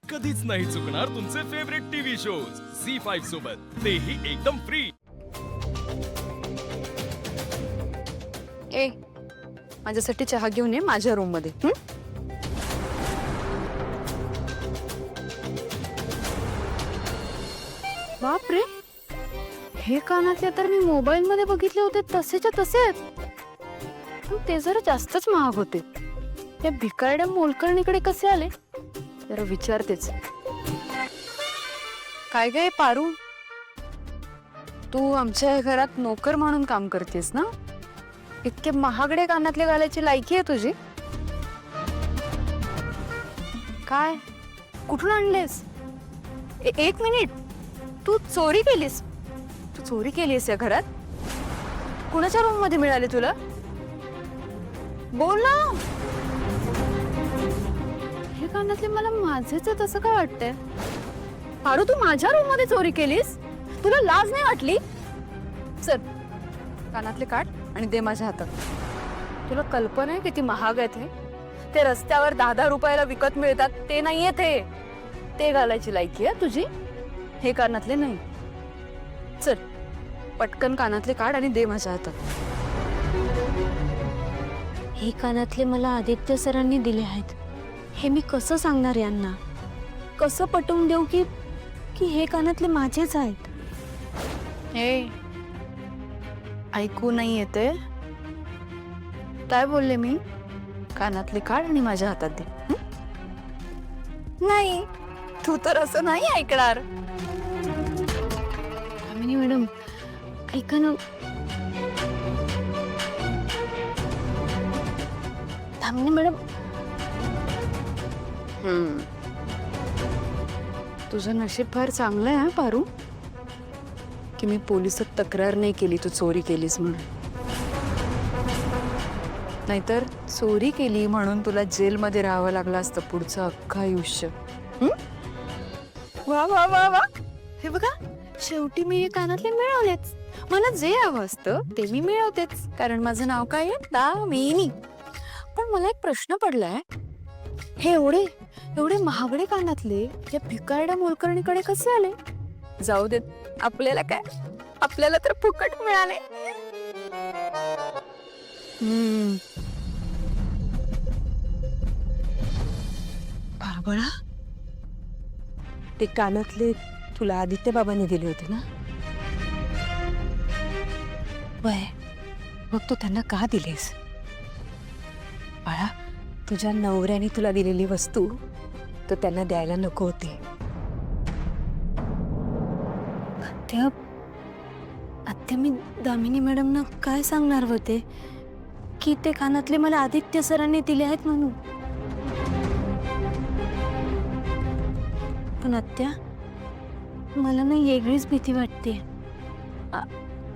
कधीच नाही चुकणार तुमचे फेवरेट टीव्ही शोज झी5 सोबत, तेही एकदम फ्री। ए माझ्यासाठी चहा घेऊन ये माझ्या रूम मध्ये। बाप रे, हे कानातले तर मी मोबाईल मध्ये बघितले होते तसेच्या तसे आहेत, पण ते जरा जास्तच महाग होते। या भिकारड्या मोलकर्णीकडे कसे आले जरा विचारतेच। काय गे पारू, तू आमच्या घरात नोकर म्हणून काम करतेस ना? इतके महागडे कानातले घालायची लायकी आहे तुझी? काय कुठून आणलेस? एक मिनिट, तू चोरी केलीस? तू चोरी केलीस या घरात? कुणाच्या रूम मध्ये मिळाले तुला? बोल ना। हे कानातले मला माझेच आहेत असं काय वाटतंय? पारू, तू माझ्या रूम मध्ये चोरी केलीस? तुला लाज नाही वाटली? चल कानातले काढ आणि दे माझ्या हातात। तुला कल्पना आहे किती महाग आहेत हे? ते रस्त्यावर 10-10 रुपयाला विकत मिळतात ते नाहीये ते घालायची लायकी आहे तुझी? हे कानातले नाही। चल पटकन कानातले काढ आणि दे माझ्या हातात। हे कानातले मला आदित्य सरांनी दिले आहेत, हे मी कसं सांगणार यांना? कसं पटवून देऊ की हे कानातले माझेच आहेत? हे ऐकू नाही येते? काय बोलले मी? कानातले काढ आणि माझ्या हातात दे। नाही, तू तर असं नाही ऐकणार। कामिनी मॅडम ऐका ना। कामिनी मॅडम, तुझं नशीब फार चांगलं आहे पारू, की मी पोलिसात तक्रार नाही केली तू चोरी केलीस म्हणून। नाहीतर चोरी केली म्हणून तुला जेलमध्ये राहावं लागलं असतं पुढचं अख्खं आयुष्य। वा वा वा वा, हे बघा शेवटी मी हे कानातले मिळवलेच। मला जे हवं असतं ते मी मिळवतेच, कारण माझं नाव काय आहे? दामिनी। पण मला एक प्रश्न पडलाय, हे एवढे महागडे कानातले या भिकारड्या मोलकर्णीकडे कसे आले? जाऊ देत, आपल्याला काय, आपल्याला तर फुकट मिळाले। बाबळा, ते कानातले तुला आदित्य बाबांनी दिले होते ना? वय मग तू त्यांना का दिलेस? बाळा, तुझ्या नवऱ्याने तुला दिलेली वस्तू तो त्यांना द्यायला नको होती। आत्या मी दामिनी मॅडमना काय सांगणार होते की ते कानातले मला आदित्य सरांनी दिले आहेत म्हणून? पण आत्या, मला ना वेगळीच भीती वाटते।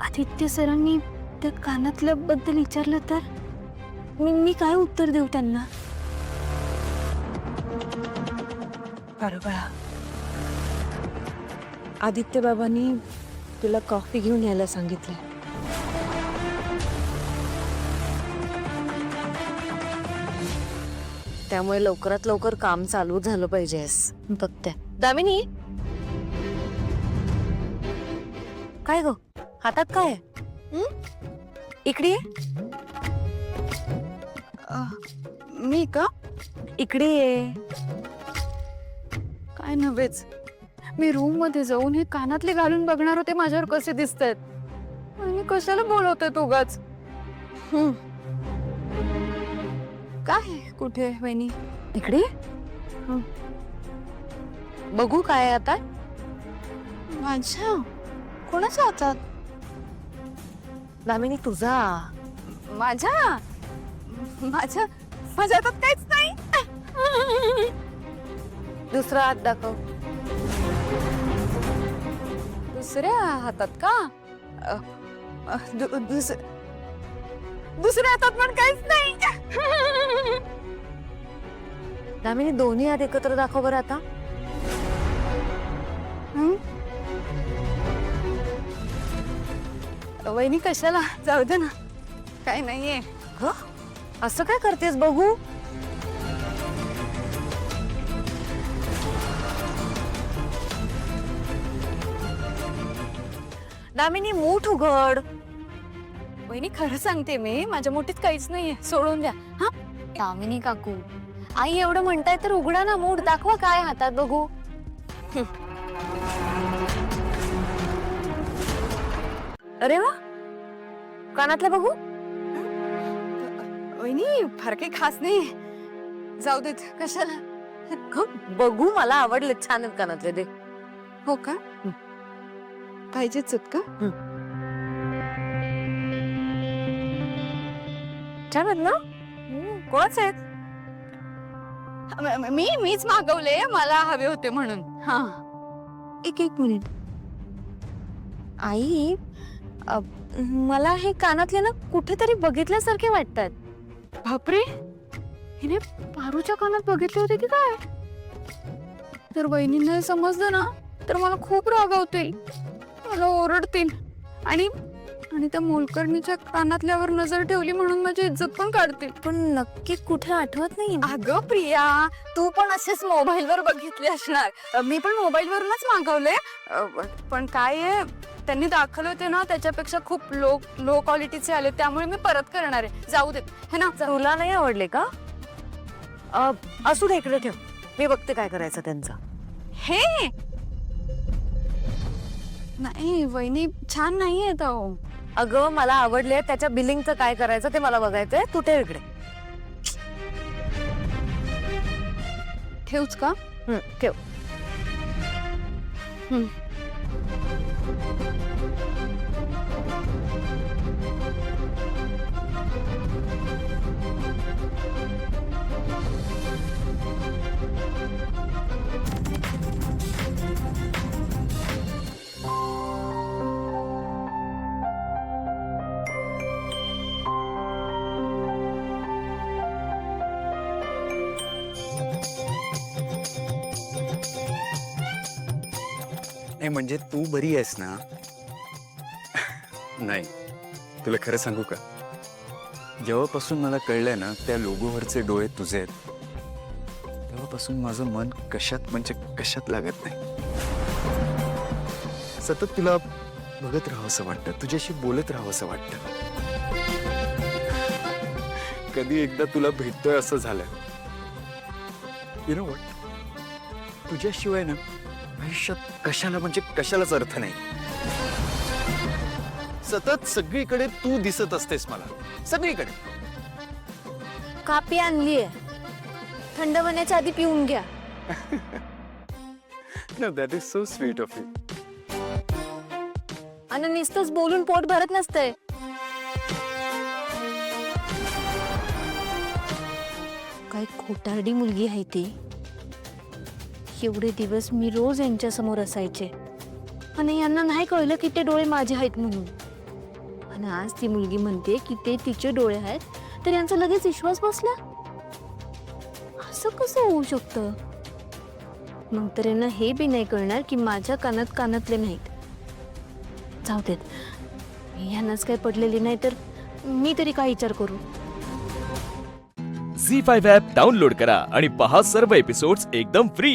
आदित्य सरांनी त्या कानातल्या बद्दल विचारलं तर मी काय उत्तर देऊ त्यांना? बरोबर, आदित्य बाबांनी तुला कॉफी घेऊन यायला सांगितलं। त्यामुळे लवकरात लवकर काम चालू झालं पाहिजेस। बघते। दामिनी, काय गो हातात काय आहे? इकडे ये। मी का? इकडे ये। काय नव्हेच, मी रूम मध्ये जाऊन हे कानातले घालून बघणार होते माझ्यावर कसे दिसतायत आणि कशाला बोलवते तू उगाच? काय कुठे वहिनी? इकडे बघू काय आहे आता? माझ्या कोणाच्या हातात? दामिनी तुझा? माझ्या माझ्या माझ्या हातात काहीच नाही। दुसरा हात दाखव। दुसऱ्या हातात का? दुसऱ्या हातात पण काहीच नाही। दामिनी दोन्ही हात एकत्र दाखव बरं आता। वहिनी कशाला, जाऊ दे ना, काही नाहीये। असं काय करतेस बघू? दामिनी मूठ उघड. वहिनी खरं सांगते मी, माझ्या मुठीत काहीच नाहीये, सोडून द्या. हा दामिनी काकू, आई एवढं म्हणताय तर उघडा ना मूठ, दाखवा काय हातात बघू. अरे वा, कानातलं बघू. वहिनी फार काही खास नाही, जाऊ देत. कशाला? बघू, मला आवडले, छान आहेत कानातले ते. हो का? पाहिजेच आहेत का? छान आहेत ना? कोणाच आहेत? मीच मागवले, मला हवे होते म्हणून. हा एक मिनिट. आई, मला हे कानातले ना कुठेतरी बघितल्यासारखे वाटतात. बापरे, हिने पारूच्या कानात बघितले होते की काय? तर वहिनींना हे समजलं ना तर मला खूप रागावतील, मला ओरडतील आणि त्या मोलकर्णीच्या कानातल्यावर नजर ठेवली म्हणून माझी इज्जत पण काढतील. पण नक्की कुठे आठवत नाही. अगं प्रिया, तू पण असेच मोबाईलवर बघितले असणार. मी पण मोबाईलवरूनच मागवले, पण काय आहे, त्यांनी दाखवले होते ना त्याच्यापेक्षा खूप लो क्वालिटीचे आले, त्यामुळे मी परत करणार आहे. जाऊ देत है ना. तुला नाही आवडले का? असू दे, इकडे ठेव, मी बघते काय करायचं त्यांचं. हे नाही वहिनी, छान नाही येत अहो. अगं मला आवडले, त्याच्या बिलिंगचं काय करायचं ते मला बघायचंय. तू ठेव इकडे. ठेवूच का? ठेव. नाही म्हणजे तू बरी आहेस ना? नाही, तुला खरं सांगू का, जेव्हापासून मला कळलंय ना त्या लोगोवरचे डोळे तुझे आहेत, तेव्हापासून माझं मन कशात लागत नाही. सतत तुला बघत राहावंसं वाटतं, तुझ्याशी बोलत राहावंसं वाटतं. कधी एकदा तुला भेटतोय असं झालं. यु नो व्हॉट, तुझ्याशिवाय ना आयुष्यात कशालाच अर्थ नाही. सतत सगळीकडे तू दिसत असतेस मला, सगळीकडे. कापी आणलीये, थंड होण्याच्या आधी पिऊन घ्या. No, that is so sweet of you. आणि नुसतंच बोलून पोट भरत नसतंय. काय खोटारडी मुलगी आहे ती. एवढे दिवस मी रोज यांच्या समोर असायचे आणि यांना नाही कळलं की ते डोळे माझे आहेत म्हणून. आणि आज ती मुलगी म्हणते की ते तिचे डोळे आहेत, तर यांचा लगेच विश्वास बसला. असं कसं होऊ शकतं? मग तर यांना हे बी नाही कळणार की माझ्या कानात कानातले नाहीत. जाऊ देत, मी यांनाच काय पडलेली नाही तर मी तरी काय विचार करू. झी5 ॲप डाउनलोड करा आणि पहा सर्व एपिसोड्स एकदम फ्री.